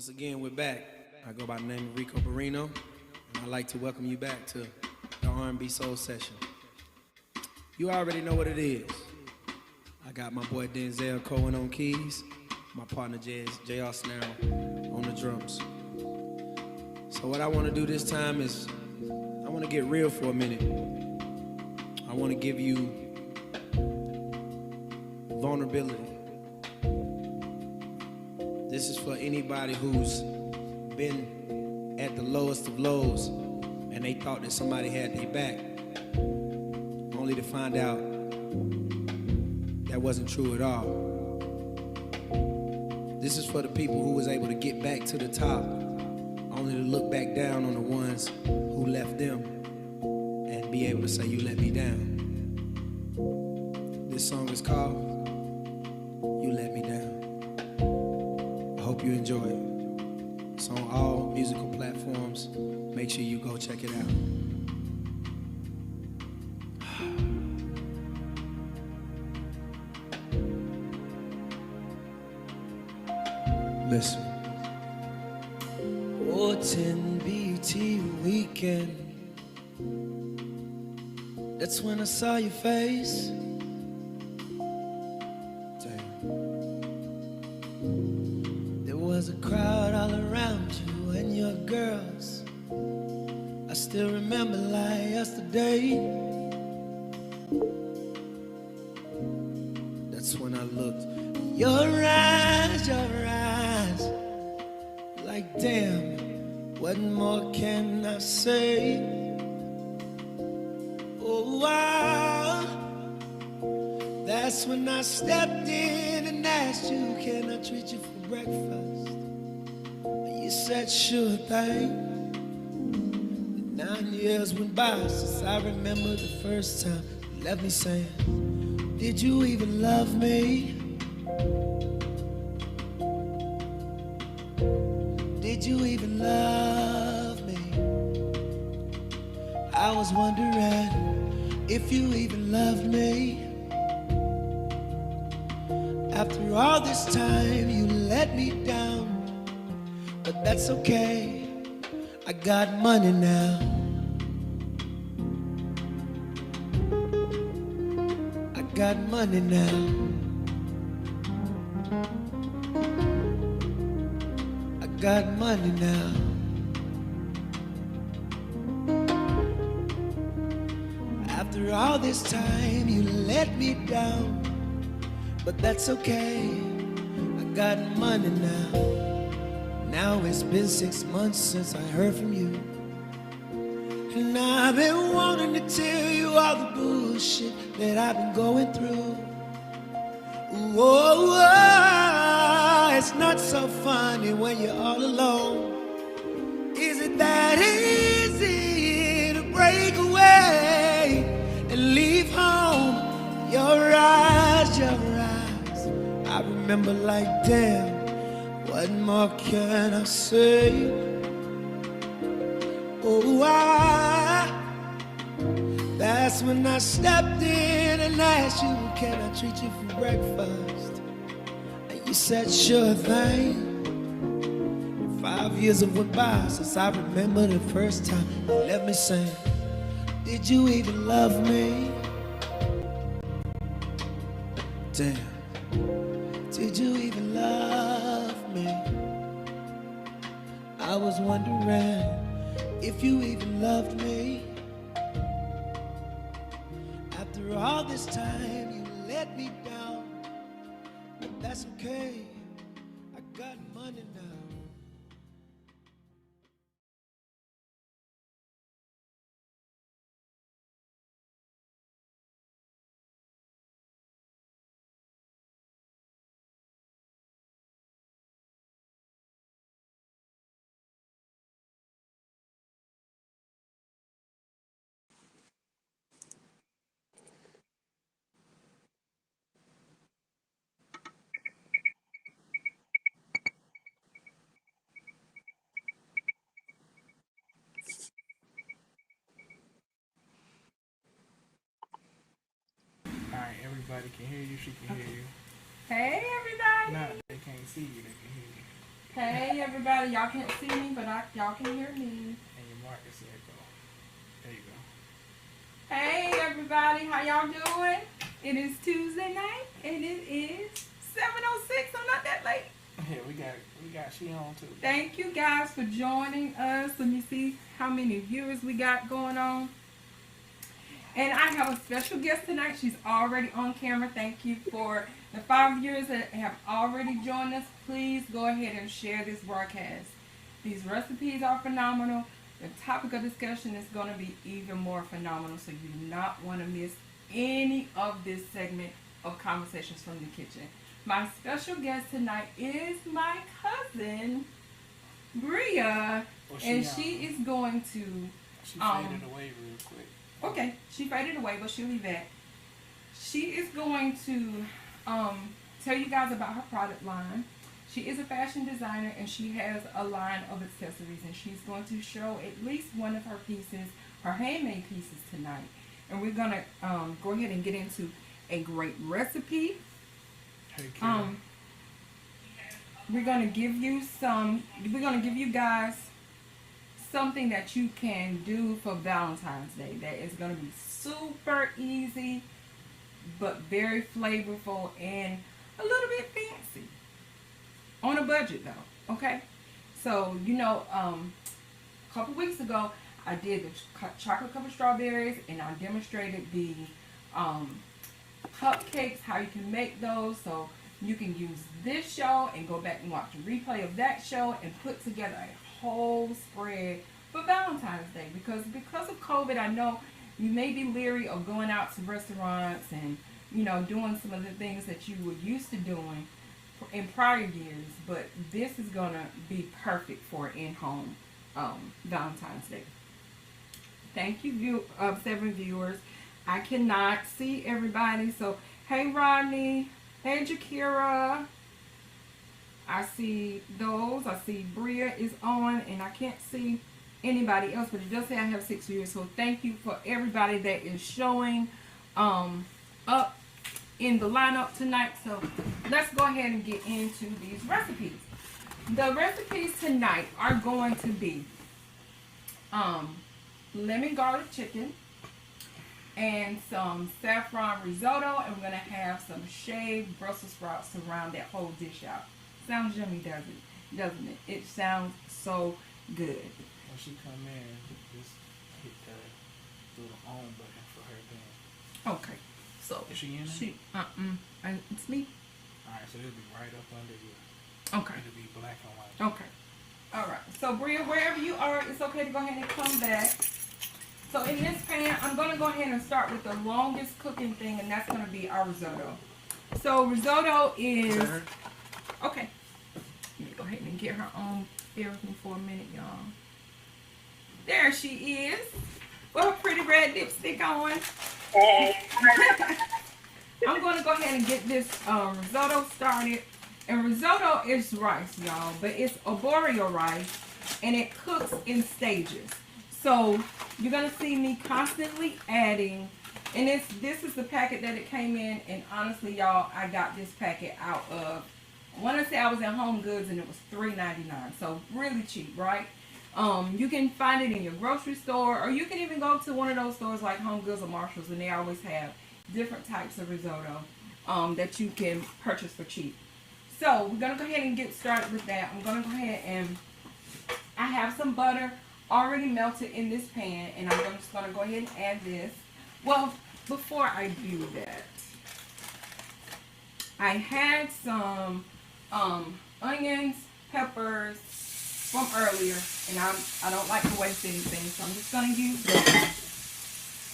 Once again, we're back. I go by the name of Rico Barrino, and I'd like to welcome you back to the R&B Soul Session. You already know what it is. I got my boy Denzel Cohen on keys, my partner J.R. Snarrow on the drums. So what I want to do this time is, I want to get real for a minute. I want to give you vulnerability. This is for anybody who's been at the lowest of lows and they thought that somebody had their back, only to find out that wasn't true at all. This is for the people who was able to get back to the top, only to look back down on the ones who left them and be able to say, you let me down. This song is called You Let Me Down. I hope you enjoy it. It's on all musical platforms. Make sure you go check it out. Listen. Oh, 10 BT weekend. That's when I saw your face. Damn. There was a crowd all around you and your girls. I still remember like yesterday. That's when I looked. Your eyes, like damn, what more can I say? Oh, wow. That's when I stepped in and asked you, can I treat you for breakfast? And you said, sure thing. 9 years went by since I remember the first time you left me saying, did you even love me? Did you even love me? I was wondering if you even loved me. After all this time, you let me down. But that's okay, I got money now. I got money now. Got money now. After all this time, you let me down. But that's okay, I got money now. Now it's been 6 months since I heard from you, and I've been wanting to tell you all the bullshit that I've been going through. Whoa, it's not so funny when you're all alone. Is it that easy to break away and leave home? Your eyes, I remember like damn, what more can I say? Oh, that's when I stepped in and asked you, can I treat you for breakfast? And you said, sure thing. 5 years have went by since I remember the first time you let me sing. Did you even love me? Damn. Did you even love me? I was wondering if you even loved me. After all this time, you let me down. But that's okay, I got money now. Alright, everybody can hear you, she can hear you. Hey everybody! Nah, they can't see you, they can hear you. Hey everybody, y'all can't see me, but y'all can hear me. And your marker said go. There you go. Hey everybody, how y'all doing? It is Tuesday night, and it is 7:06. I'm not that late. Yeah, we got she on too. Thank you guys for joining us. Let me see how many viewers we got going on. And I have a special guest tonight. She's already on camera. Thank you for the 5 viewers that have already joined us. Please go ahead and share this broadcast. These recipes are phenomenal. The topic of discussion is going to be even more phenomenal. So you do not want to miss any of this segment of Conversations from the Kitchen. My special guest tonight is my cousin, Bria. And she is going to... She faded away real quick. Okay, she faded away, but she'll be back. She is going to tell you guys about her product line. She is a fashion designer, and she has a line of accessories, and she's going to show at least one of her pieces, her handmade pieces tonight. And we're going to go ahead and get into a great recipe. Hey, Karen. We're going to give you guys something that you can do for Valentine's Day that is going to be super easy but very flavorful and a little bit fancy on a budget though. Okay, so a couple weeks ago I did the chocolate covered strawberries, and I demonstrated the cupcakes, how you can make those. So you can use this show and go back and watch a replay of that show and put together a whole spread for Valentine's Day, because of COVID, I know you may be leery of going out to restaurants and doing some of the things that you were used to doing in prior years, but this is gonna be perfect for in-home Valentine's Day. Thank you, 7 viewers. I cannot see everybody, so hey Rodney, hey Jakira. I see those. I see Bria is on, and I can't see anybody else, but it does say I have 6 viewers. So thank you for everybody that is showing up in the lineup tonight. So let's go ahead and get into these recipes. The recipes tonight are going to be lemon garlic chicken and some saffron risotto, and we're going to have some shaved Brussels sprouts to round that whole dish out. Sounds yummy, doesn't it? It sounds so good. When she come in, just hit the little on button for her then. Okay. So is she in there? It's me. Alright, so it'll be right up under you. Okay. It'll be black and white. Okay. Alright. So Bria, wherever you are, it's okay to go ahead and come back. So in this pan, I'm going to go ahead and start with the longest cooking thing, and that's going to be our risotto. So risotto is... Okay. Let me go ahead and get her on. Bear with me for a minute, y'all. There she is. With her pretty red lipstick on. Hey. I'm going to go ahead and get this risotto started. And risotto is rice, y'all. But it's arborio rice. And it cooks in stages. So you're going to see me constantly adding. And this is the packet that it came in. And honestly, y'all, I got this packet out of... I want to say I was at Home Goods, and it was $3.99, so really cheap, right? You can find it in your grocery store, or you can even go to one of those stores like Home Goods or Marshalls, and they always have different types of risotto that you can purchase for cheap. So we're going to go ahead and get started with that. I'm going to go ahead and I have some butter already melted in this pan, and I'm just going to go ahead and add this. Well, before I do that, I had some onions, peppers from earlier, and I don't like to waste anything, so I'm just going to use that.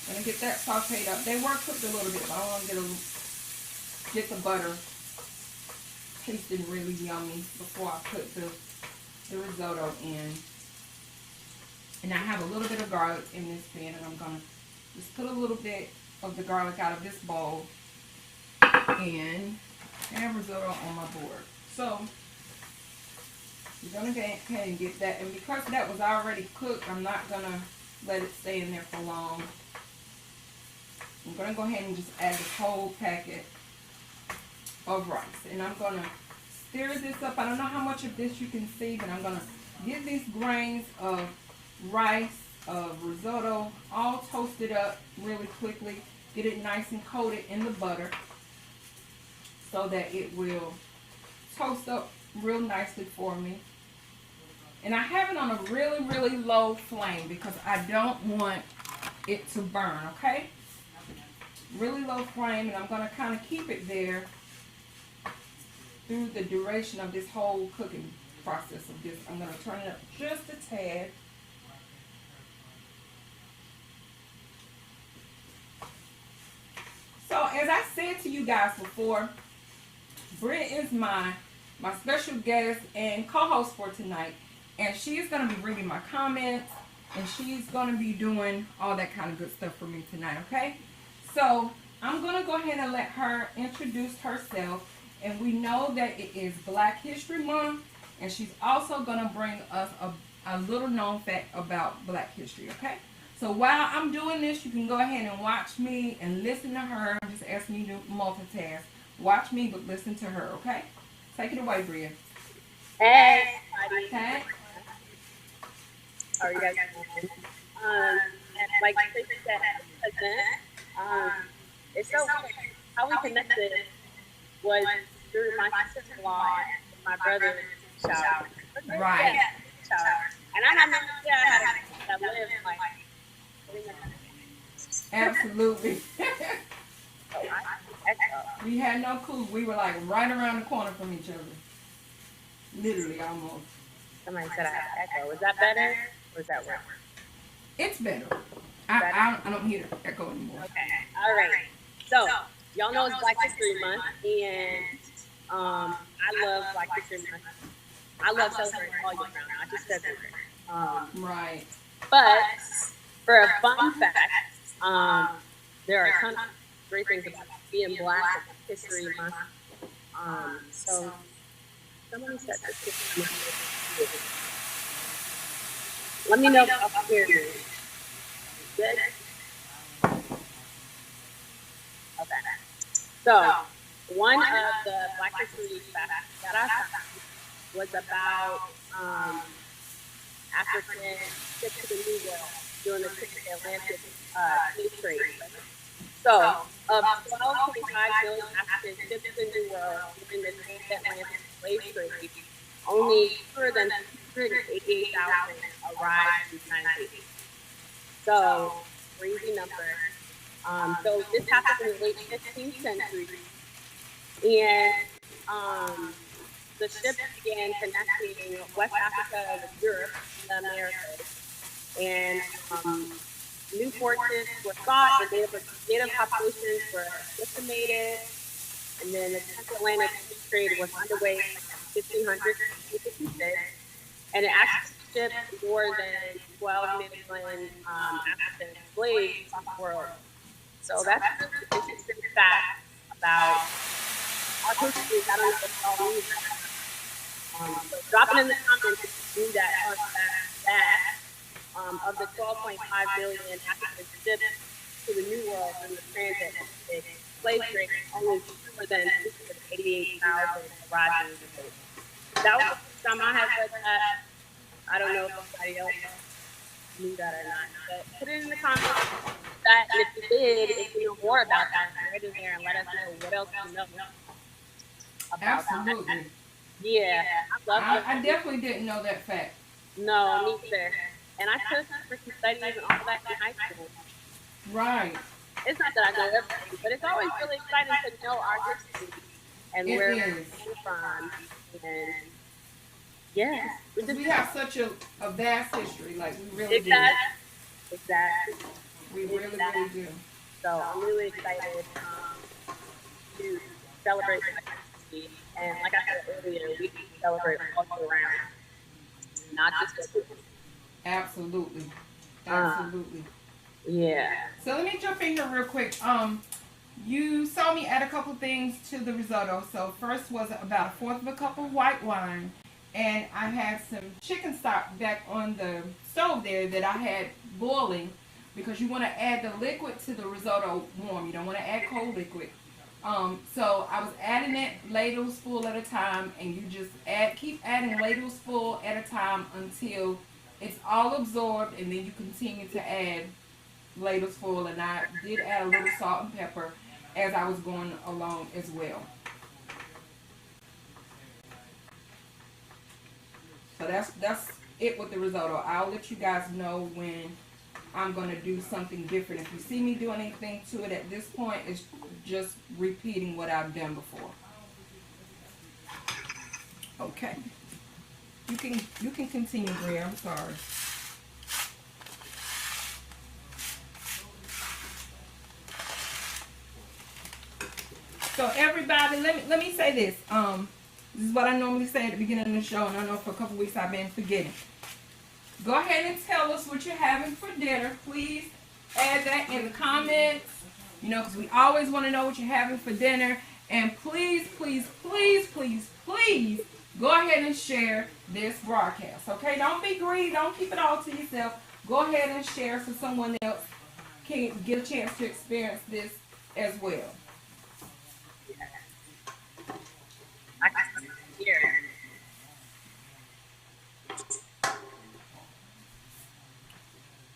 I'm going to get that sauteed up. They were cooked a little bit, but I want to get the butter tasting really yummy before I put the risotto in. And I have a little bit of garlic in this pan, and I'm going to just put a little bit of the garlic out of this bowl and have risotto on my board. So you're going to go ahead and get that. And because that was already cooked, I'm not going to let it stay in there for long. I'm going to go ahead and just add this whole packet of rice. And I'm going to stir this up. I don't know how much of this you can see, but I'm gonna get these grains of rice, of risotto, all toasted up really quickly. Get it nice and coated in the butter so that it will toast up real nicely for me. And I have it on a really, really low flame because I don't want it to burn, okay? Really low flame, and I'm going to kind of keep it there through the duration of this whole cooking process of this. I'm going to turn it up just a tad. So as I said to you guys before, Britt is my special guest and co-host for tonight, and she's going to be reading my comments, and she's going to be doing all that kind of good stuff for me tonight, okay? So I'm going to go ahead and let her introduce herself, and we know that it is Black History Month, and she's also going to bring us a little known fact about Black history, okay? So while I'm doing this, you can go ahead and watch me and listen to her. I'm just asking you to multitask. Watch me, but listen to her, okay? Take it away, Bria. Hey, everybody. Okay? How are you guys doing? And like Tracy said, it's so weird. How we connected was through my sister-in-law and my brother's shower. Right. Yeah, shower. And I had no idea I had a that lived like. Absolutely. We had no clue. We were like right around the corner from each other. Literally, almost. Somebody said I had echo. Is that better? Or is that worse? It's better. I don't hear the echo anymore. Okay. All right. So, y'all know it's Black History Month, and I love Black History Month. I love celebrating all year round, not just February. Right. But for a fun fact, there are a ton of great things about being Black and History Month. So somebody said this History Month. Let me know if y'all hear me. Good? Okay. So, one of the Black History facts that I found was about African ships to the New World during the Atlantic slave trade. So, of 12.5 billion African ships to the New World during the Atlantic slave trade, only fewer than 288,000 arrived in the United States. So, crazy number. So this happened in the late 15th century, and the ships began connecting West Africa with Europe and the Americas, and new forces were fought, and native populations were decimated, and then the transatlantic trade was underway in 1500 to 1556, and it actually shipped more than 12 million African slaves across the world. So that's an interesting fact about our history. I don't know if y'all knew that. So drop it in the comments if you knew that fun fact of the 12.5 billion African ships to the New World in the transatlantic slave trade, only fewer than 288,000 arrived in the States. That was the first time I had read that. I don't know if anybody else knew that or not, but put it in the comments. That if you did, if you know more about that, write in there and let us know what else you know about Absolutely. that. Yeah, I love it. I definitely didn't know that fact. No, me either. And I took freaking studies and all that in high school. Right. It's not that I know everything, but it's always really exciting to know our history and where we came from. And yeah, We have such a vast history, like we really Exactly. do. We really do. So I'm really excited to celebrate my history. And like I said earlier, we can celebrate all year round, not just February. Absolutely. Yeah. So let me jump in here real quick. You saw me add a couple things to the risotto. So first was about 1/4 of a cup of white wine. And I had some chicken stock back on the stove there that I had boiling, because you want to add the liquid to the risotto warm. You don't want to add cold liquid. So I was adding it ladles full at a time, and you just keep adding ladles full at a time until it's all absorbed, and then you continue to add ladles full. And I did add a little salt and pepper as I was going along as well. So that's it with the risotto. I'll let you guys know when I'm going to do something different. If you see me do anything to it at this point, it's just repeating what I've done before. Okay. You can continue, Bria. I'm sorry. So everybody, let me say this. This is what I normally say at the beginning of the show, and I know for a couple weeks I've been forgetting. Go ahead and tell us what you're having for dinner. Please add that in the comments. You know, because we always want to know what you're having for dinner. And please, please, please, please, please go ahead and share this broadcast. Okay? Don't be greedy. Don't keep it all to yourself. Go ahead and share so someone else can get a chance to experience this as well. I can hear.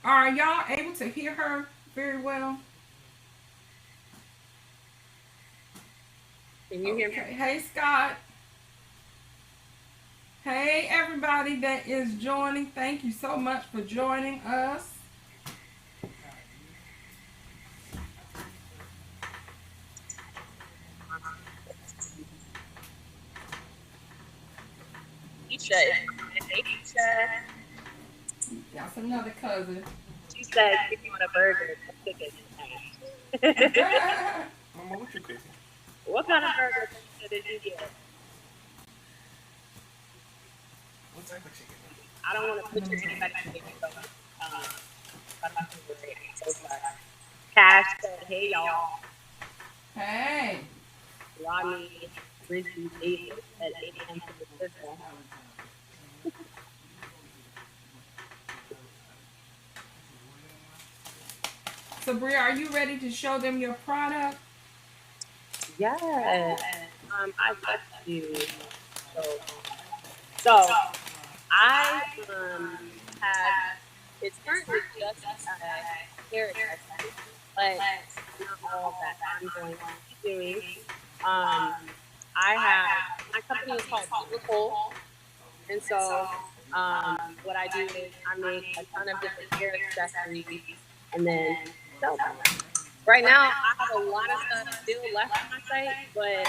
Are y'all able to hear her very well? Can you hear me? Okay. Hey, Scott. Hey, everybody that is joining. Thank you so much for joining us. Isha. That's another cousin. She said, if you want a burger, chicken. Mama, what you cooking? What kind of burger did you get? What type of chicken? I don't want to put your anybody in so sorry. Cash said, hey y'all. Hey. Rodney Rizzy Davis at 8 a.m. to the system. So, Bria, are you ready to show them your product? Yes. I got you. So I have, it's currently just carrot dressing, but not all that I'm going to be doing. I have, my company is called Beautiful, and so what I do is I make a ton of different carrot accessories and then sell them. Right now, I have a lot of stuff still left on my site, but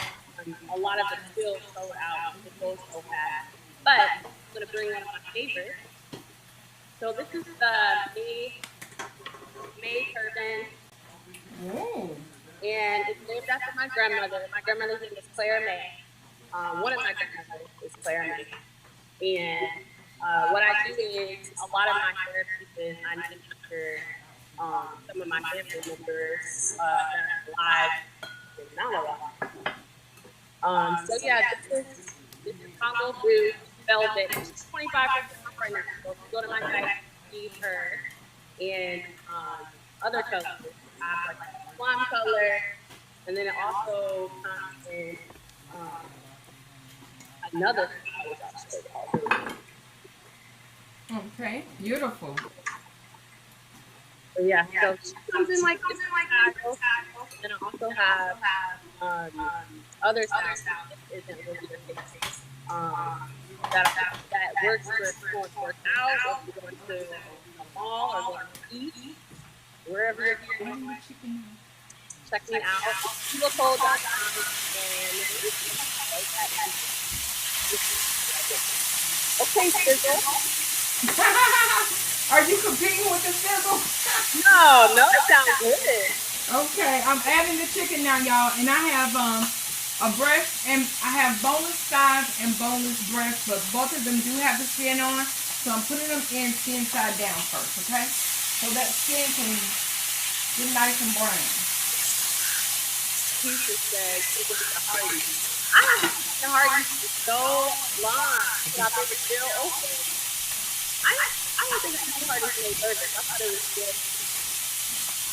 a lot of it still sold out. It goes so fast. But I'm going to bring one of my favorites. So this is the May turban. Whoa. And it's named after my grandmother. My grandmother's name is Claire May. One of my grandmothers is Claire May. And what I do is a lot of my hair pieces, I name after some of my family members that are alive and not alive. So yeah, this is Congo Blue Velvet. It's 25% off right now. So if you go to my site, see her and other colors. I have like a plum color, and then it also comes in another color. Okay, beautiful. So yeah, so she comes in like this styles, and I also have other styles that isn't really your face. That works for if you're going to work out, or if you're going to a mall, or going to eat, wherever you're going. Check me out. Beautiful.com and okay, Sizzle. Are you competing with the sizzle? No, it sounds good. Okay, I'm adding the chicken now, y'all, and I have a breast, and I have boneless thighs and boneless breasts, but both of them do have the skin on, so I'm putting them in skin side down first, okay? So that skin can get nice and brown. Keisha said she was the Hardy. I haven't seen the Hardy for so long. I've been still open. I don't think I Hardy made burgers. I thought it was just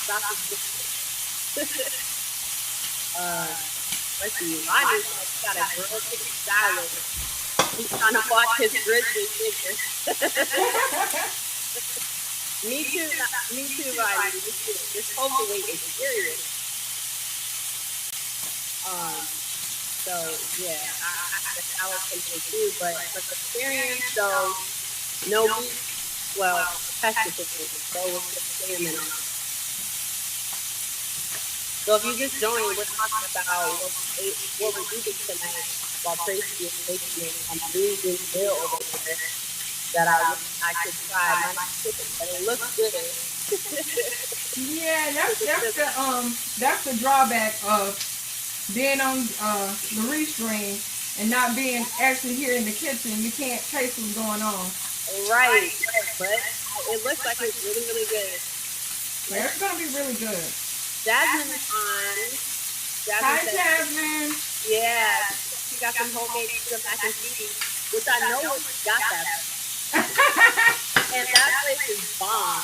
sausage. Especially Rodney's like got a grilled chicken salad. He's trying to watch his grizzly figure. Me too, Rodney. Me too. This overweight is serious. So yeah, I guess I was thinking too, but for the experience though, no meat. Well, pesticide. So with the salmon on. So if you just joined, we're talking about what we're eating tonight while Tracy is making it. I'm losing bill over here that I could try my chicken, but it looks good. Yeah, that's the drawback of being on the restream and not being actually here in the kitchen. You can't taste what's going on. Right, but it looks like it's really, really good. Yeah, it's gonna be really good. Jasmine is on. Hi, Jasmine. Yeah, she got some homemade mac and cheese, which I know where she got that. And that place is bomb.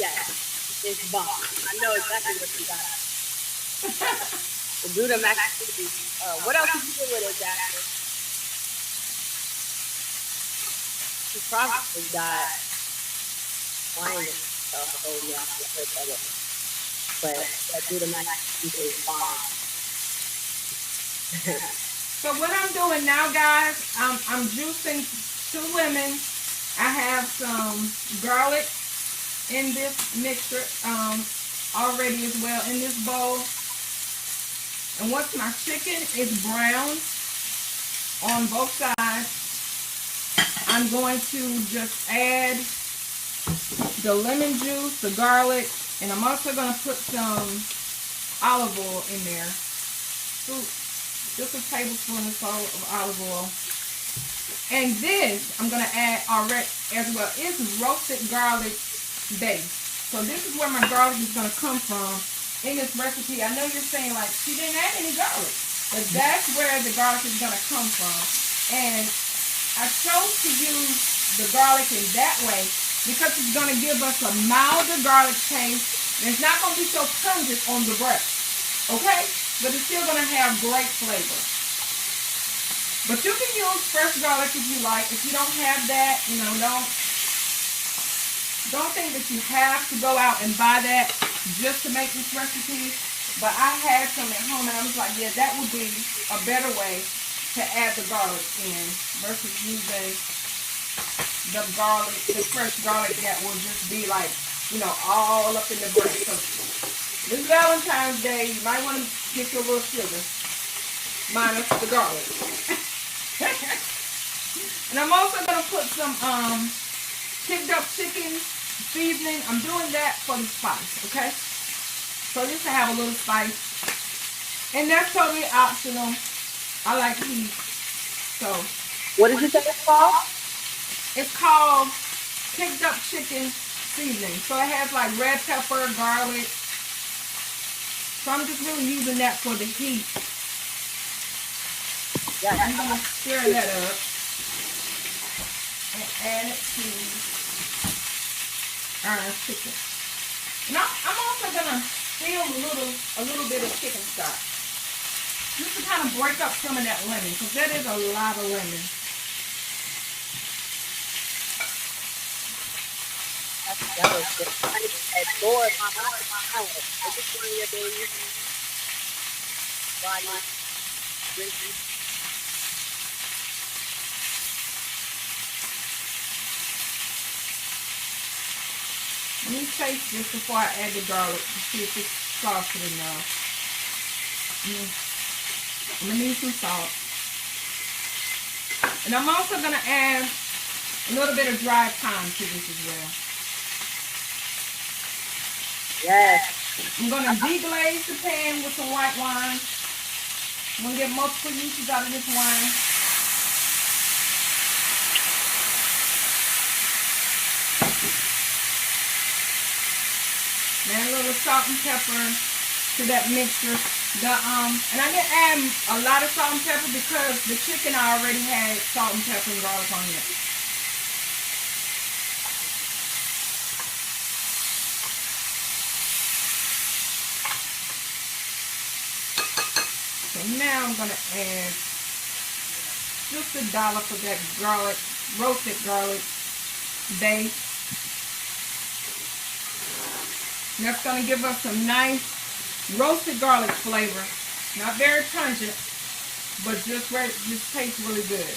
Yes, it's bomb. I know exactly what she got. The Buddha mac and cheese. What else did you do with it, Jasmine? She probably got wine and stuff. Oh yeah, I heard that. But that Buddha mac and cheese is bomb. So what I'm doing now, guys, I'm juicing 2 lemons. I have some garlic in this mixture already as well in this bowl. And once my chicken is browned on both sides, I'm going to just add the lemon juice, the garlic, and I'm also going to put some olive oil in there. Just a tablespoon or so of olive oil. And this I'm going to add already as well. It's roasted garlic base. So this is where my garlic is going to come from in this recipe. I know you're saying like she didn't add any garlic, but that's where the garlic is going to come from. And I chose to use the garlic in that way because it's going to give us a milder garlic taste. And it's not going to be so pungent on the breast. Okay? But it's still going to have great flavor. But you can use fresh garlic if you like. If you don't have that, you know, don't think that you have to go out and buy that just to make this recipe. But I had some at home and I was like, yeah, that would be a better way to add the garlic in versus using the fresh garlic that will just be like, you know, all up in the breast. So this Valentine's Day, you might want to get your little sugar, minus the garlic. And I'm also going to put some picked up chicken seasoning. I'm doing that for the spice, okay? So just to have a little spice. And that's totally optional. I like heat. So. What did you say it's called? It's called picked up chicken seasoning. So it has like red pepper, garlic. So I'm just really using that for the heat. Yeah, I'm going to stir that up and add it to our chicken. Now I'm also going to steal a little bit of chicken stock. Just to kind of break up some of that lemon, because that is a lot of lemon. That was good. I had Lord, my mouth. Is this one of your babies? Rodney? Ricky? Let me taste this before I add the garlic to see if it's salty enough. I'm going to need some salt. And I'm also going to add a little bit of dried thyme to this as well. Yes. I'm going to deglaze the pan with some white wine. I'm going to get multiple uses out of this wine. Add a little salt and pepper to that mixture. And I didn't add a lot of salt and pepper because the chicken I already had salt and pepper and garlic on it. And now I'm gonna add just a dollop of that garlic, roasted garlic base. And that's gonna give us some nice roasted garlic flavor. Not very pungent, but just tastes really good.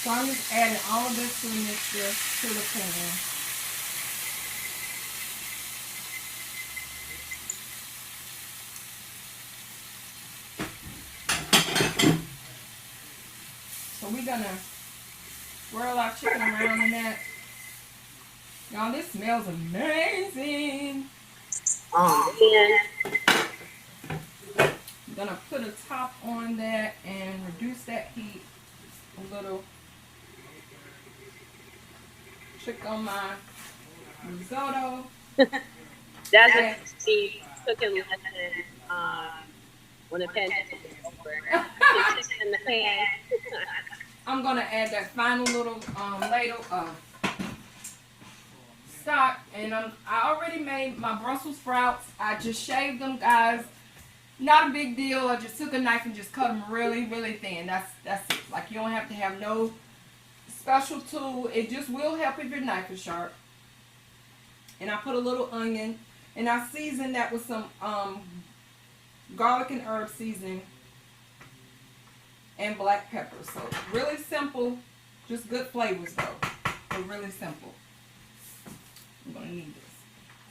So I'm just adding all of this to the mixture to the pan. So we're gonna swirl our chicken around in that. Y'all, this smells amazing. Oh man. I'm gonna put a top on that and reduce that heat a little. Check on my risotto. That's the cooking lesson. When the pan is over, chicken in the pan. I'm gonna add that final little ladle of stock, and I already made my Brussels sprouts. I just shaved them, guys. Not a big deal. I just took a knife and just cut them really, really thin. That's it. Like, you don't have to have no special tool. It just will help if your knife is sharp. And I put a little onion, and I seasoned that with some garlic and herb seasoning and black pepper. So really simple, just good flavors though. But really simple. I'm gonna need this.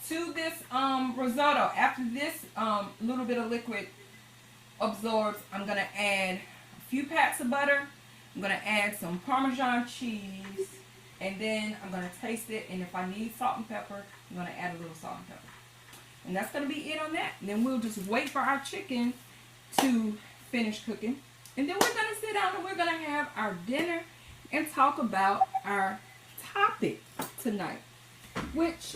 To this risotto, after this little bit of liquid absorbs, I'm gonna add a few pats of butter. I'm gonna add some Parmesan cheese, and then I'm gonna taste it. And if I need salt and pepper, I'm gonna add a little salt and pepper. And that's gonna be it on that. And then we'll just wait for our chicken to finish cooking. And then we're gonna sit down and we're gonna have our dinner and talk about our topic tonight, which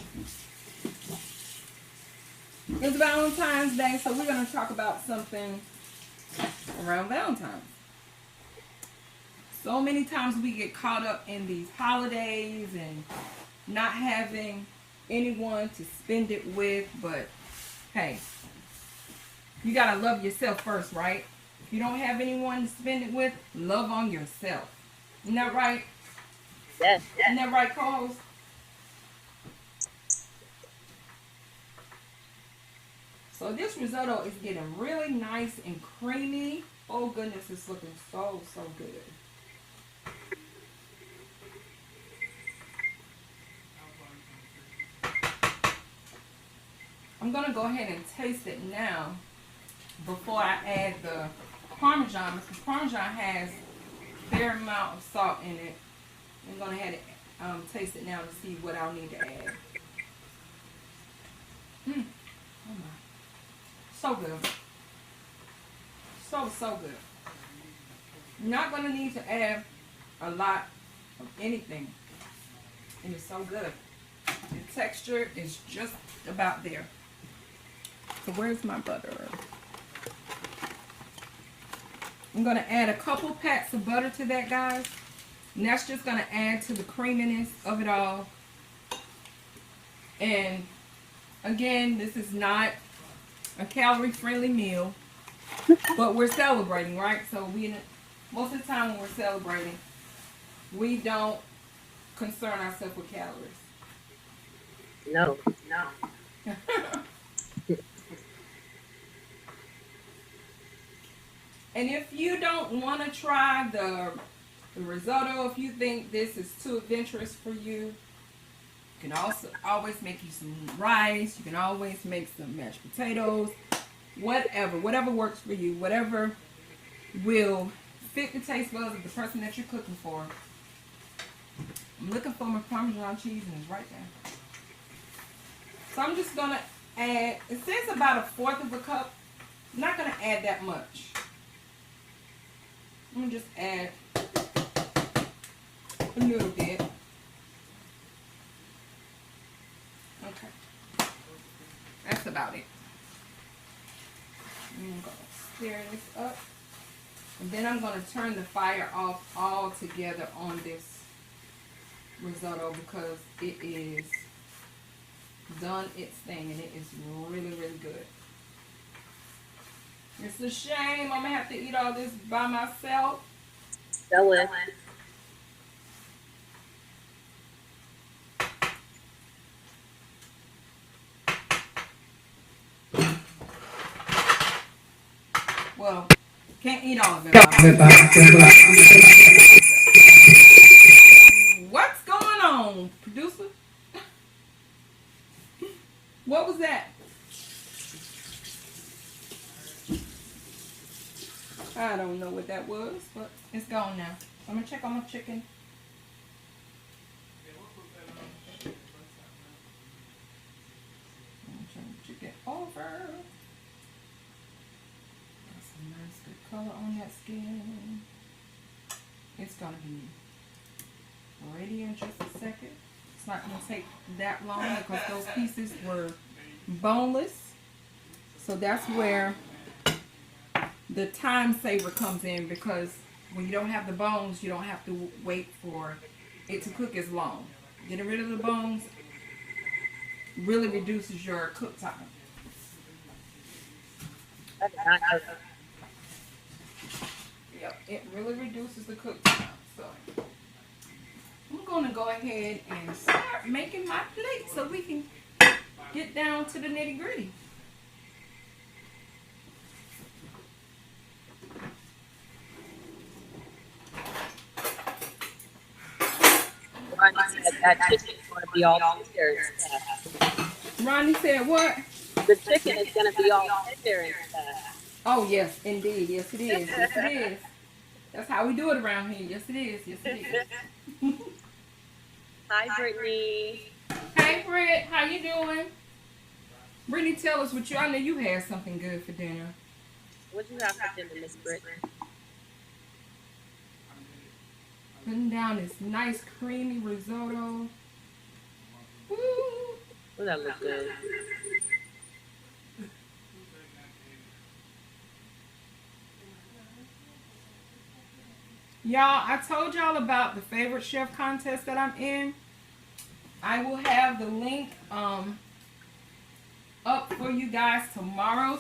is Valentine's Day. So we're gonna talk about something around Valentine's. So many times we get caught up in these holidays and not having anyone to spend it with, but hey, you gotta love yourself first, right? If you don't have anyone to spend it with, love on yourself. Isn't that right? Yes. Isn't that right, co-host? So this risotto is getting really nice and creamy. Oh goodness, it's looking so good. I'm gonna go ahead and taste it now before I add the Parmesan, because Parmesan has a fair amount of salt in it. I'm gonna have it taste it now to see what I'll need to add. Oh my, so good, so good. You're not gonna need to add a lot of anything. It is so good. The texture is just about there. So where's my butter? I'm going to add a couple pats of butter to that, guys. And that's just going to add to the creaminess of it all. And again, this is not a calorie-friendly meal, but we're celebrating, right? So most of the time when we're celebrating, we don't concern ourselves with calories. No. And if you don't want to try the risotto, if you think this is too adventurous for you, you can also always make you some rice. You can always make some mashed potatoes, whatever works for you, whatever will fit the taste buds of the person that you're cooking for. I'm looking for my Parmesan cheese and it's right there. So I'm just gonna add, it says about 1/4 of a cup. I'm not gonna add that much. I'm gonna just add a little bit. Okay. That's about it. I'm gonna stir this up. And then I'm gonna turn the fire off all together on this risotto because it is done its thing and it is really, really good. It's a shame I'm gonna have to eat all this by myself. So it. Well, can't eat all of it by myself. What's going on, producer? What was that? I don't know what that was, but it's gone now. I'm gonna check on my chicken. I'm gonna turn the chicken over. Got some nice good color on that skin. It's gonna be ready in just a second. It's not gonna take that long because those pieces were boneless. So that's where the time saver comes in, because when you don't have the bones, you don't have to wait for it to cook as long. Getting rid of the bones really reduces your cook time. I did not know that. Yep, it really reduces the cook time. So I'm gonna go ahead and start making my plate so we can get down to the nitty gritty. Ronnie said that chicken is going to be all tender and stuff. Ronnie said what? The chicken is going to be all tender and stuff. Oh yes, indeed. Yes it is. Yes it is. That's how we do it around here. Yes it is. Yes it is. Hi, Brittany. Hey Britt, how you doing? Brittany, tell us what you. I know you had something good for dinner. What you have for dinner, Miss Brittany? Putting down this nice creamy risotto. Woo. Oh, that looks good. Y'all, I told y'all about the favorite chef contest that I'm in. I will have the link up for you guys tomorrow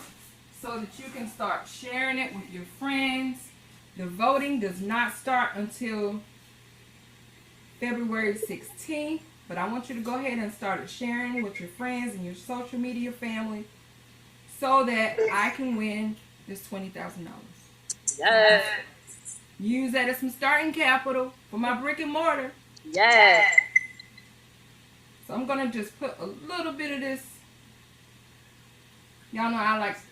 so that you can start sharing it with your friends. The voting does not start until February 16th, but I want you to go ahead and start sharing with your friends and your social media family so that I can win this $20,000. Yes. Use that as some starting capital for my brick and mortar. Yes. So I'm going to just put a little bit of this. Y'all know I like to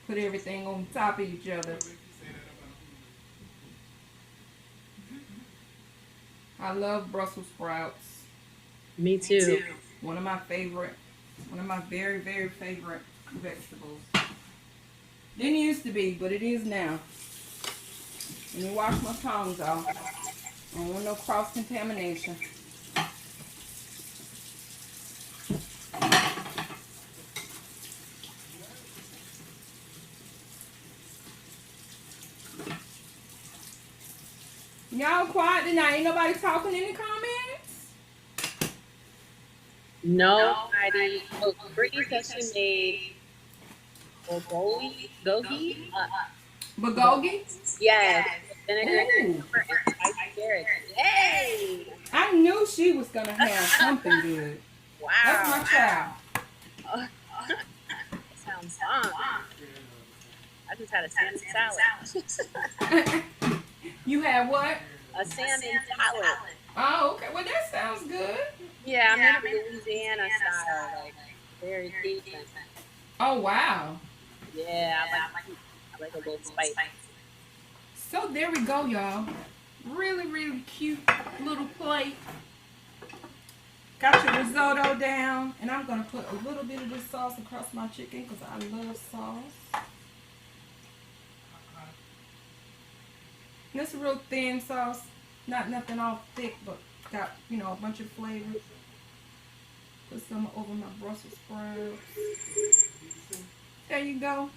put everything on top of each other. I love Brussels sprouts. Me too. One of my very, very favorite vegetables. Didn't used to be, but it is now. Let me wash my tongs off. I don't want no cross-contamination. Y'all quiet tonight. Ain't nobody talking in the comments? Nobody. Oh, Brittany said she made gogi. Bulgogi? Yes. Vinegar Ooh. and spiced carrots. Yay! I knew she was going to have something good. Wow. That's my child. That sounds fun. I just had a salmon salad. You had what? A salmon salad. Oh, okay. Well, that sounds good. Yeah, I'm in Louisiana style, like very decent. Oh, wow. Yeah, I like a little spice. So there we go, y'all. Really, really cute little plate. Got your risotto down. And I'm going to put a little bit of this sauce across my chicken because I love sauce. And it's a real thin sauce. Not nothing all thick, but got, you know, a bunch of flavors. Put some over my Brussels sprouts. There you go.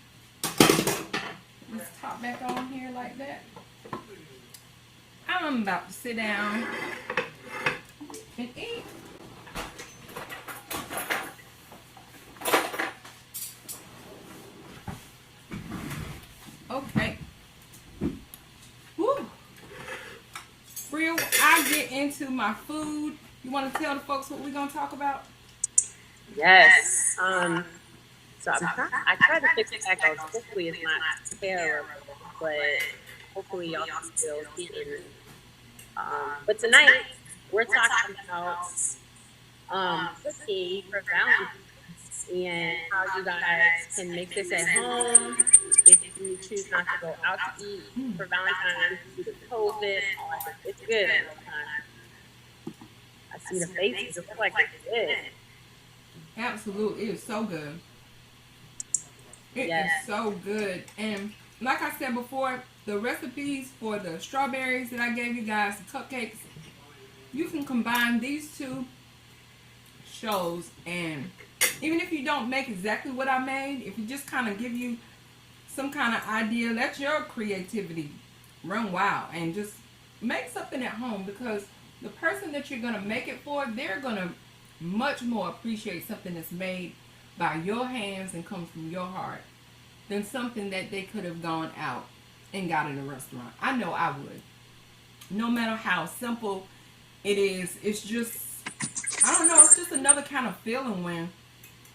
Let's top back on here like that. I'm about to sit down and eat. I get into my food, you want to tell the folks what we're going to talk about? Yes. So I tried to fix tacos. Hopefully it's not terrible, but hopefully y'all can still hear me. But tonight we're talking about cooking for Valentine's and how you guys can make this at home if you choose not to go out to eat for Valentine's due to COVID. It's good all the time. I see the faces. It looks like it's good. Absolutely. It is so good. It Yes. is so good. And like I said before, the recipes for the strawberries that I gave you guys, the cupcakes, you can combine these two shows, and even if you don't make exactly what I made, if you just kind of give you some kind of idea, let your creativity run wild and just make something at home, because the person that you're going to make it for, they're going to much more appreciate something that's made by your hands and comes from your heart than something that they could have gone out and got in a restaurant. I know I would. No matter how simple it is, it's just, I don't know, it's just another kind of feeling when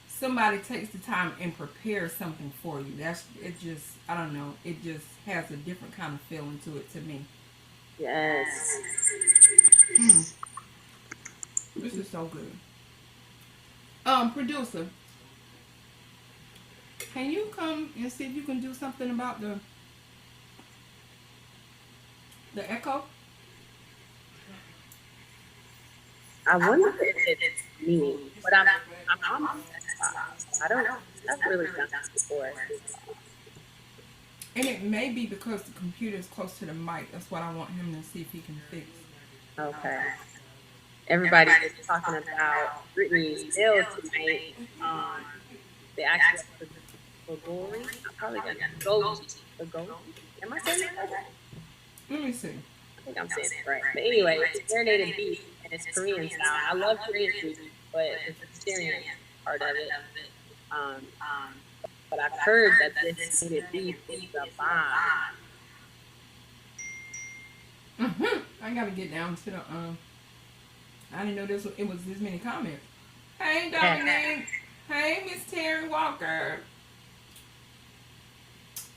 somebody takes the time and prepares something for you. It just, I don't know, it just has a different kind of feeling to it to me. Yes. This is so good. Producer, can you come and see if you can do something about the echo? I wonder if it's me, but I'm I don't know. I've really done this before. And it may be because the computer is close to the mic. That's what I want him to see if he can fix. Okay. Everybody is talking about Brittany's bill tonight. The actual Bulgari. I'm probably gonna go. Am I saying that right? Let me see. I think I'm saying it right. But anyway, it's marinated beef and it's Korean style. I love Korean food, but it's the vegetarian part of it. But I've heard that this marinated beef is a bomb. I gotta get down to the I didn't know it was this many comments. Hey Dominique. Hey Miss Terry Walker.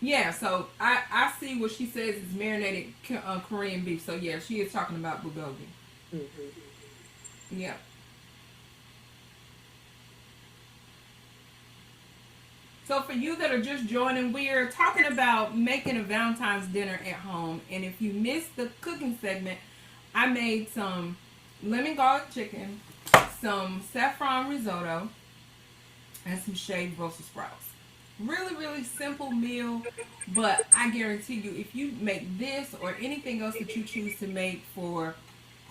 Yeah, so I see what she says is marinated Korean beef. So yeah, she is talking about bulgogi. Mm-hmm. Yeah. So for you that are just joining, we're talking about making a Valentine's dinner at home. And if you missed the cooking segment, I made some lemon garlic chicken, some saffron risotto, and some shaved Brussels sprouts. Really, really simple meal, but I guarantee you, if you make this or anything else that you choose to make for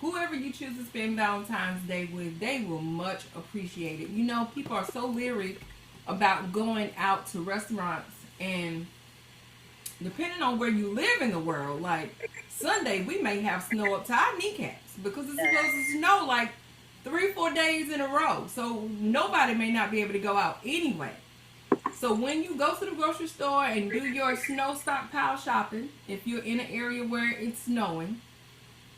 whoever you choose to spend Valentine's Day with, they will much appreciate it. You know, people are so leery about going out to restaurants, and depending on where you live in the world, like Sunday we may have snow up to our kneecaps because it's supposed to snow like 3-4 days in a row, so nobody may not be able to go out anyway. So when you go to the grocery store and do your snow stockpile shopping, if you're in an area where it's snowing,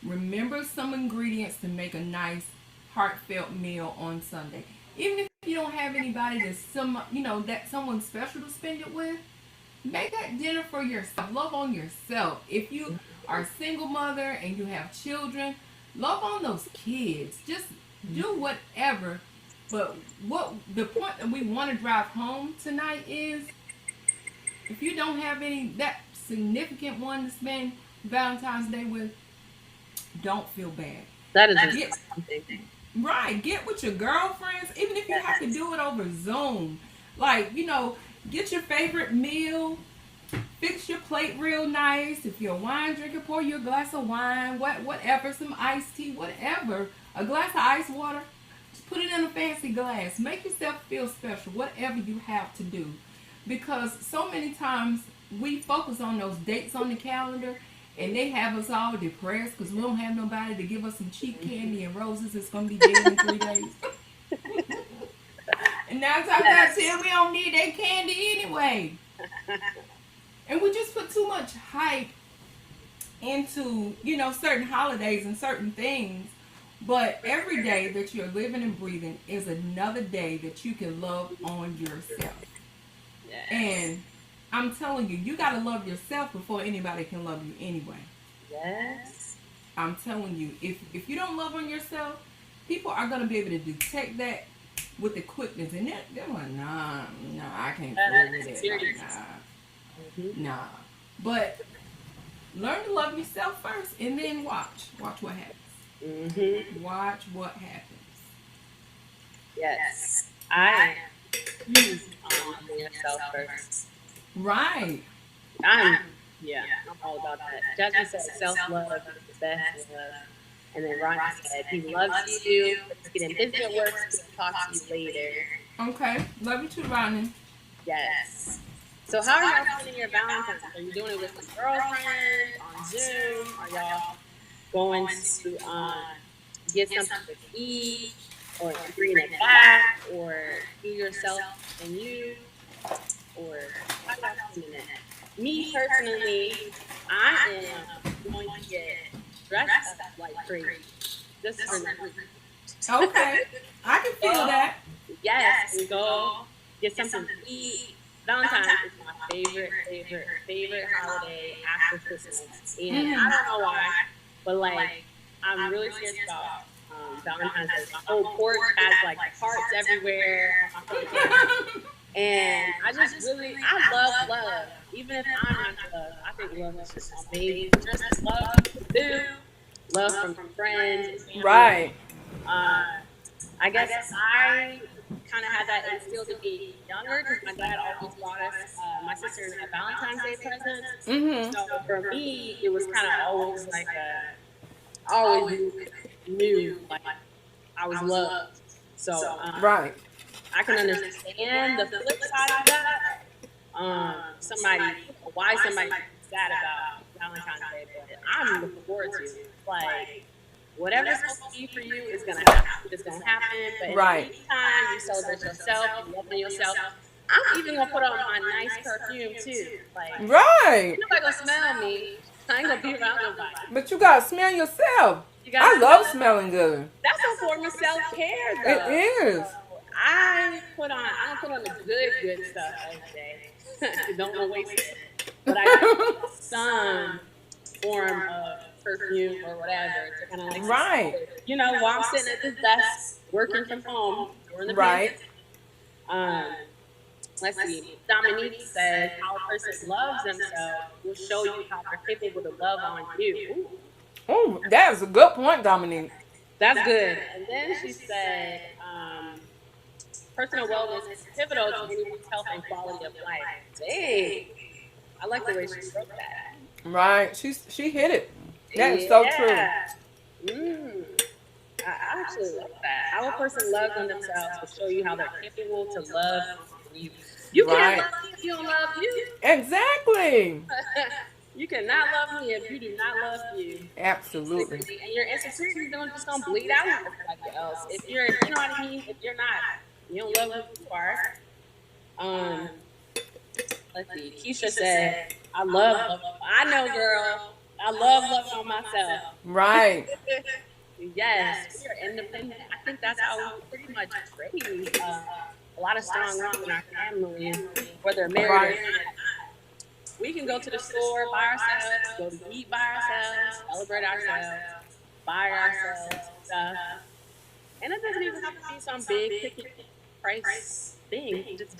remember some ingredients to make a nice heartfelt meal on Sunday. Even if you don't have anybody that's that someone special to spend it with, make that dinner for yourself. Love on yourself. If you are a single mother and you have children, love on those kids. Just do whatever. But what the point that we want to drive home tonight is, if you don't have that significant one to spend Valentine's Day with, don't feel bad. That is something. Right, get with your girlfriends, even if you have to do it over Zoom. Like, get your favorite meal, fix your plate real nice. If you're a wine drinker, pour you a glass of wine, whatever, some iced tea, whatever. A glass of ice water, just put it in a fancy glass. Make yourself feel special, whatever you have to do. Because so many times we focus on those dates on the calendar, and they have us all depressed because we don't have nobody to give us some cheap candy and roses. It's going to be dead in 3 days. And 9 times out of 10, we don't need that candy anyway. And we just put too much hype into, certain holidays and certain things. But every day that you're living and breathing is another day that you can love on yourself. Yes. And I'm telling you, you got to love yourself before anybody can love you anyway. Yes. I'm telling you, if you don't love on yourself, people are going to be able to detect that with the quickness. And they're like, nah, I can't deal with it. Like, nah. But learn to love yourself first and then watch what happens. Watch what happens. Yes. I am huge on loving yourself first. Right. I'm all about that. Jasmine said self-love is the best love. And then Ronnie said he loves you, but he's getting busy at work, so he'll talk to you later. Okay. Love you too, Ronnie. Yes. So how are y'all spending your Valentine's? Are you doing it with your girlfriend, on Zoom? Are y'all going to get something to eat, or bring it back, or do yourself and you, or how y'all spending it? Me personally, I am going to get dressed up like crazy. Just for the week. Okay. I can feel that. Yes, and go get something to eat. Valentine's is my favorite holiday after Christmas. And I don't know why, but like, I'm really serious about Valentine's Day. My whole porch has like hearts everywhere. And I love love. Even if I'm not in love, I think love is just amazing. Just love from you, love from friends. Right. I guess I kind of had that instilled in me younger because my dad always bought us, my sister and I, Valentine's Day presents. So for me, it was kind of always like always knew like I was loved. So right. I can understand the flip side of that. Why somebody sad about Valentine's Day, but I'm looking forward to it. Like, whatever's supposed to be for you is gonna happen. It's gonna happen. But right. Anytime you celebrate yourself, you love on yourself. I'm even gonna put on my nice perfume too. Like, right. Nobody gonna smell me. I ain't gonna be around nobody. But you gotta smell yourself. I love smelling good. That's a form of self-care, though. It is. So I don't put on the good stuff every day. Don't want to waste it. But I got some form of perfume or whatever to kind of like, right. While I'm sitting at this desk working from home during the right. Let's see. Dominique says how a person loves themselves will show you how they're capable to love on you. Oh, that is a good point, Dominique. That's good. And then she said, personal wellness is pivotal to anyone's health and quality of life. Dang. I like the way she wrote that. Right. She hit it. That is so true. I actually love that. How a person loves on themselves will show you how they're capable to love you. You can't love me if you don't love you. Exactly. You cannot love me if you do not love you. Absolutely. And your insecurities don't just gonna bleed out on somebody else. If you're, you know what I mean? If you're not, you don't love who you are. Let's see. Keisha said, I know, girl. I love loving on myself. Right. Yes, we are independent. I think that's how we pretty much raise a lot of strong women in our family, whether married or not. We can go to the store by ourselves, go to eat by ourselves, celebrate ourselves, buy ourselves stuff. And it doesn't even have to be some big ticket price thing. Just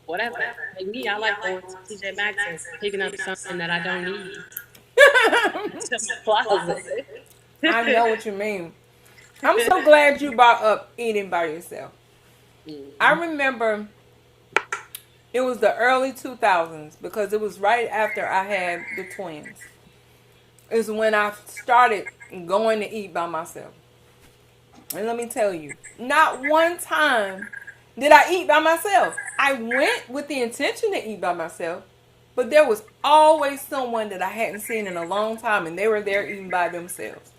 whatever. Like me, I like going to TJ Maxx and picking up something that I don't need. Just closet. I know what you mean. I'm so glad you brought up eating by yourself. I remember it was the early 2000s because it was right after I had the twins. Is when I started going to eat by myself. And let me tell you, not one time did I eat by myself. I went with the intention to eat by myself, but there was always someone that I hadn't seen in a long time, and they were there eating by themselves.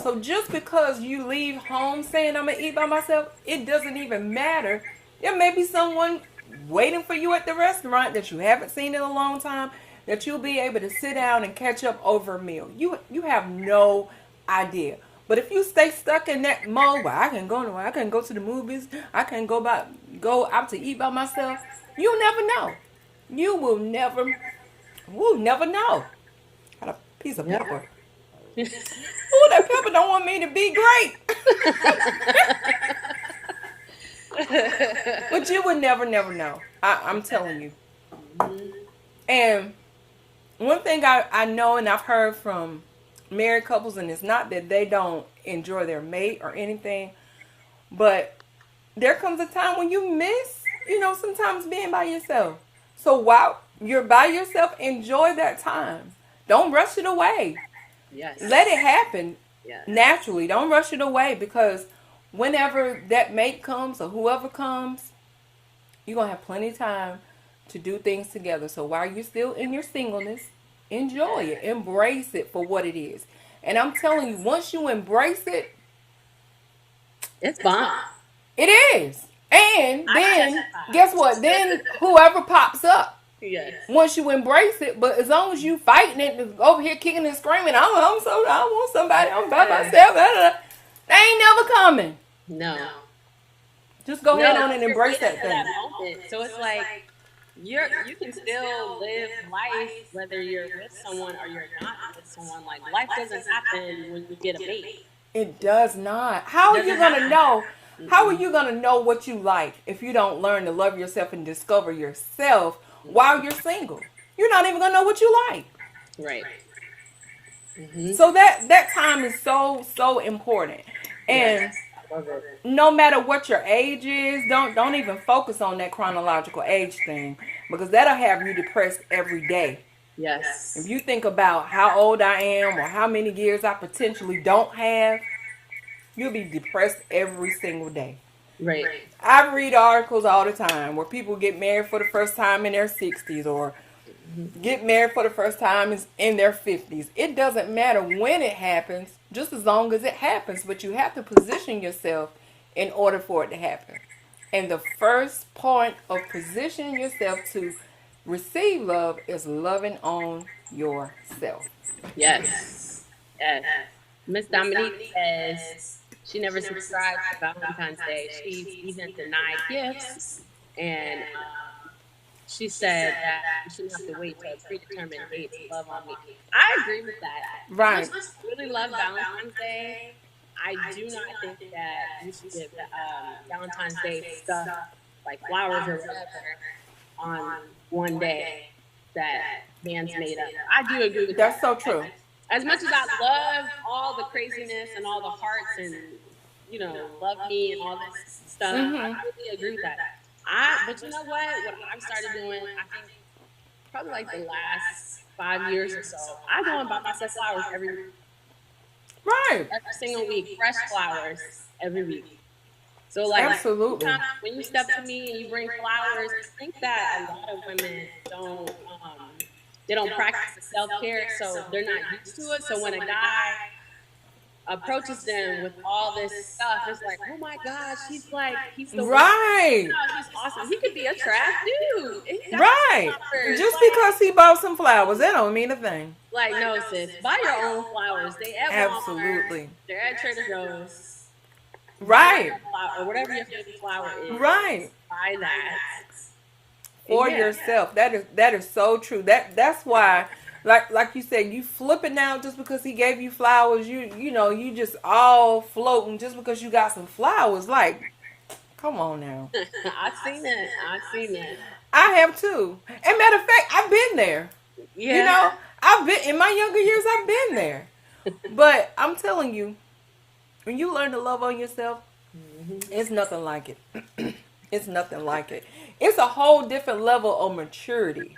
So just because you leave home saying I'm going to eat by myself, it doesn't even matter. There may be someone waiting for you at the restaurant that you haven't seen in a long time. that you'll be able to sit down and catch up over a meal. You have no idea. But if you stay stuck in that mode where I can go to the movies, I can go out to eat by myself, you'll never know. You will never know. Got a piece of pepper. Ooh, that pepper don't want me to be great. But you would never know. I'm telling you. And one thing I know and I've heard from married couples, and it's not that they don't enjoy their mate or anything, but there comes a time when you miss, sometimes being by yourself. So while you're by yourself, enjoy that time. Don't rush it away. Yes. Let it happen Yes. naturally. Don't rush it away, because whenever that mate comes or whoever comes, you're going to have plenty of time to do things together. So while you're still in your singleness, enjoy it. Embrace it for what it is. And I'm telling you, once you embrace it, It's bomb. it is. And I then, testify. guess what? Then whoever pops up, Yes. once you embrace it, but as long as you fighting it, over here kicking and screaming, I want somebody, I'm by myself, they ain't never coming. No. Just go ahead on and you're embrace waiting that for thing. moment. So it's like you can still live life whether you're with someone or you're not with someone. Like life doesn't happen when you get a mate. It does not. How are you gonna know? How are you gonna know what you like if you don't learn to love yourself and discover yourself while you're single? You're not even gonna know what you like. Right. So that time is so important. And no matter what your age is, don't even focus on that chronological age thing, because that'll have you depressed every day. Yes. If you think about how old I am or how many years I potentially don't have, you'll be depressed every single day. Right. I read articles all the time where people get married for the first time in their 60s or get married for the first time in their 50s. It doesn't matter when it happens, just as long as it happens. But you have to position yourself in order for it to happen. And the first point of positioning yourself to receive love is loving on yourself. Yes. Yes. Miss Dominique says she never subscribed to Valentine's Day. She's even denied gifts, and she said that you shouldn't have to wait till a predetermined date to love on me. I agree with that. Right. I really love Valentine's Day. I do not think that you should give Valentine's Day stuff like flowers or whatever on one day that man's made up. I do agree with that. That's so true. As much as I love all the craziness and all the hearts and, love me and all this stuff, I really agree with that. But you know what? What I've started doing, I think probably like the last 5 years or so, I go and buy myself flowers every week. Right. Every single week, fresh flowers every week. So like, absolutely. When you step to me and you bring flowers, I think that a lot of women don't practice self-care, so they're not used to it. So when a guy approaches them with all this stuff, it's like, oh my gosh, he's the right. He's awesome. He could be a trash dude. Right. Just because he bought some flowers, that don't mean a thing. Like, no, sis, buy your own flowers. They at absolutely. Walmart, they're at Trader Joe's. Right. Or whatever your favorite flower is. Right. Buy that. For yourself. That is so true. That's why, like you said, you flip it now just because he gave you flowers. You just all floating just because you got some flowers. Like, come on now. I've seen it. I have too. And matter of fact, I've been there. Yeah. I've been in my younger years. I've been there. But I'm telling you, when you learn to love on yourself, it's nothing like it. It's nothing like it. It's a whole different level of maturity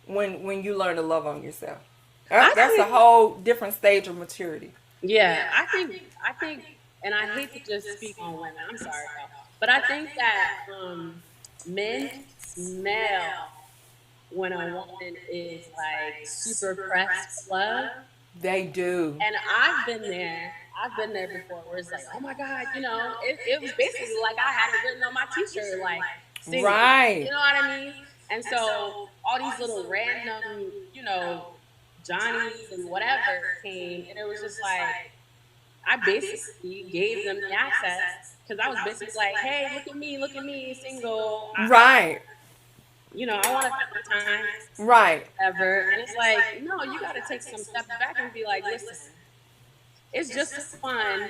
when you learn to love on yourself. That's a whole different stage of maturity. Yeah, I think, and I hate to just speak on women. I'm sorry, y'all, but I think that men smell when a woman is like super pressed love. They do. And I've been there before where it's like, oh my God, it was basically like I had it written on my t-shirt, like, single, right. You know what I mean? And so all these little random, Johnnies and whatever came, and it was just like I basically gave them the access because I was basically like, "Hey, look at me, single. Right. I want to spend my time, Right. whatever." And it's like, no, you got to take some steps back and be like, "Listen, it's just for fun.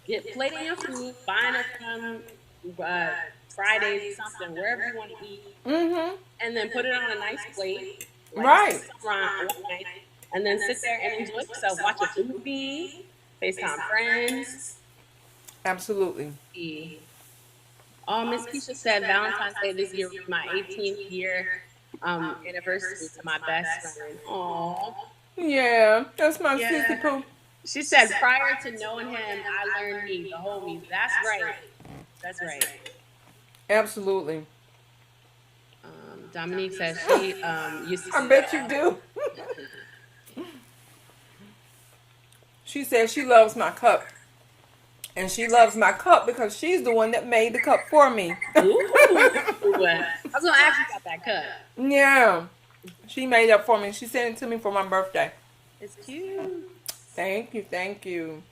Get plating your food, buying it from Fridays or something, wherever you want to eat, Mm-hmm. and then put it on a nice plate, like Right. wine, and then sit there and enjoy yourself. Watch a movie, FaceTime friends." Absolutely. Miss Keisha said Valentine's Day this year was my 18th year anniversary to my best friend. Aww. Yeah, that's my Yeah. sister Pooh. She said prior to knowing him, I learned me, the whole me. That's right. That's right. Absolutely. Dominique says she used to. I bet you do. She said she loves my cup. And she loves my cup because she's the one that made the cup for me. Ooh. I was going to ask you about that cup. Yeah. She made that for me. She sent it to me for my birthday. It's cute. Thank you. Thank you.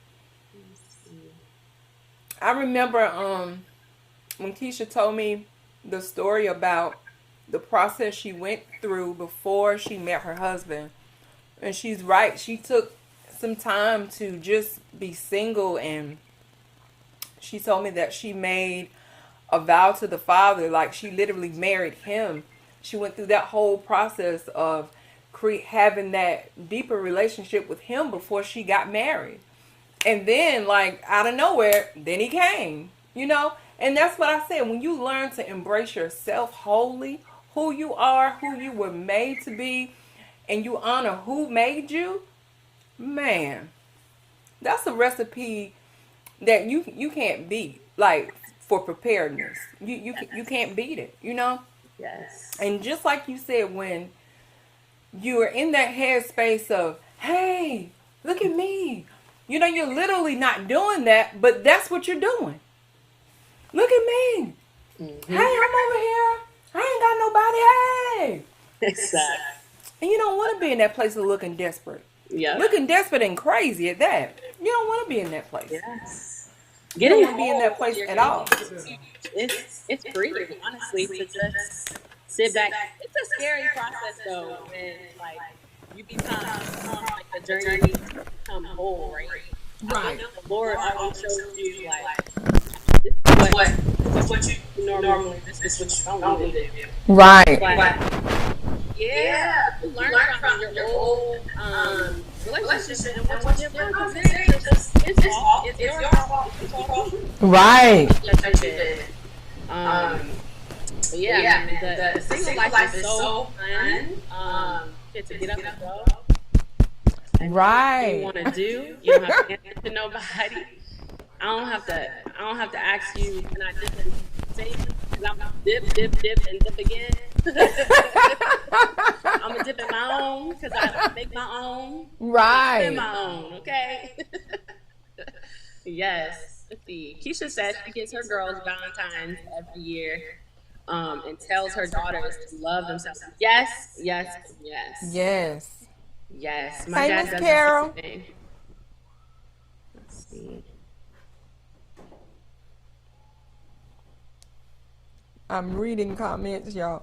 I remember when Keisha told me the story about the process she went through before she met her husband. And she's right. She took some time to just be single, and she told me that she made a vow to the Father, like she literally married him. She went through that whole process of having that deeper relationship with him before she got married. And then, like, out of nowhere, then he came, And that's what I said. When you learn to embrace yourself wholly, who you are, who you were made to be, and you honor who made you, man, that's a recipe that you can't beat, like, for preparedness. You can't beat it, Yes. And just like you said, when you are in that headspace of, hey, look at me, you're literally not doing that, but that's what you're doing. Look at me. Mm-hmm. Hey, I'm over here. I ain't got nobody. Hey. Exactly. And you don't want to be in that place of looking desperate. Yeah. Looking desperate and crazy at that. You don't want to be in that place. Yes. You don't want to be in that place at all. It's freeing, honestly, to just sit back. It's a scary process, though, when, like, you become like the journey become whole, right? Right. The Lord always shows you, like, this is what you normally, this is what you don't need to do. Right. Yeah, you learn from your old relationship and what you did wrong. It's your fault. Right. Yeah, the single life is so fun. Get to get up and go. Right. You want to do. You don't have to answer to nobody. I don't have to ask you. Can I dip and say? I'm dip, and dip again. I'm gonna dip in my own because I make my own. Right. In my own, okay. Yes. Let's see. Keisha says she gives her girls Valentine's every year, and tells her daughters to love themselves. Yes. My dad Miss does Carol. the same thing. Let's see. I'm reading comments, y'all.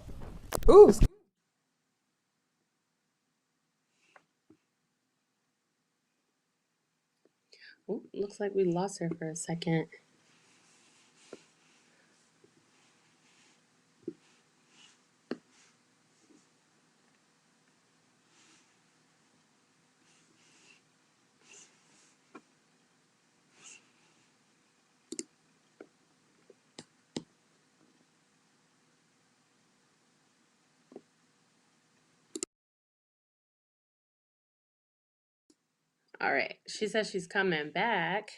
Ooh. Ooh, looks like we lost her for a second. All right. She says she's coming back.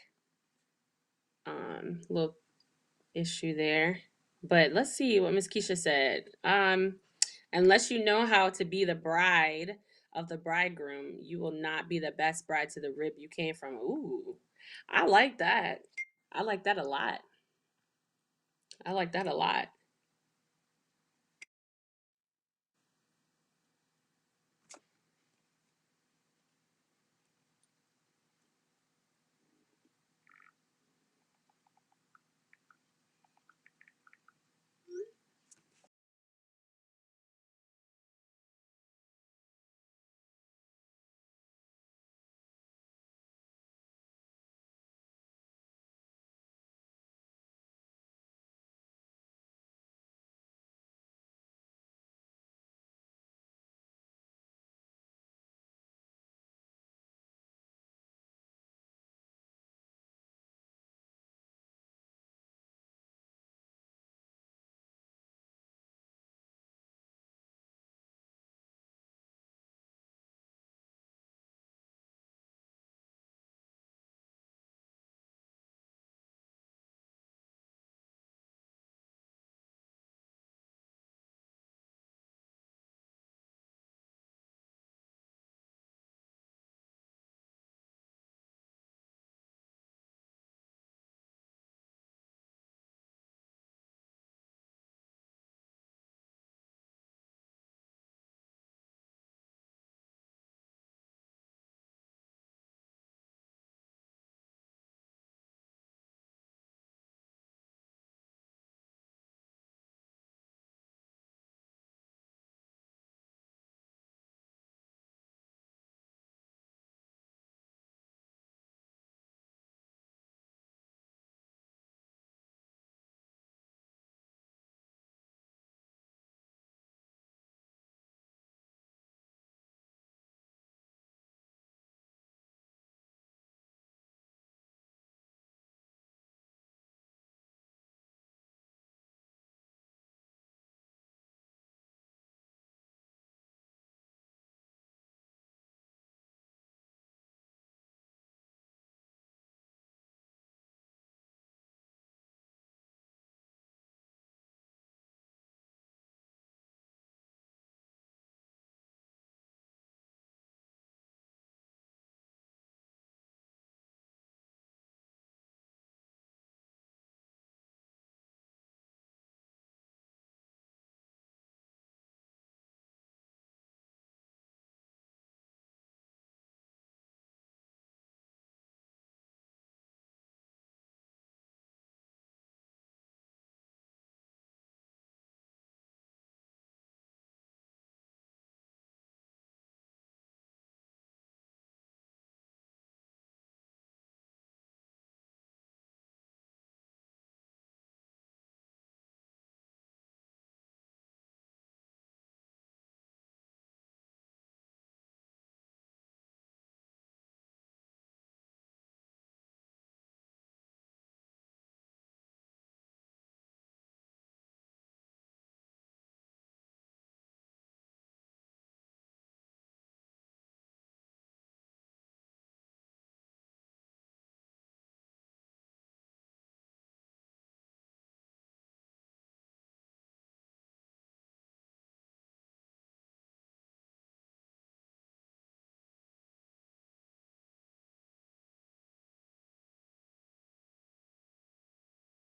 Little issue there. But let's see what Miss Keisha said. Unless you know how to be the bride of the bridegroom, you will not be the best bride to the rib you came from. Ooh, I like that. I like that a lot.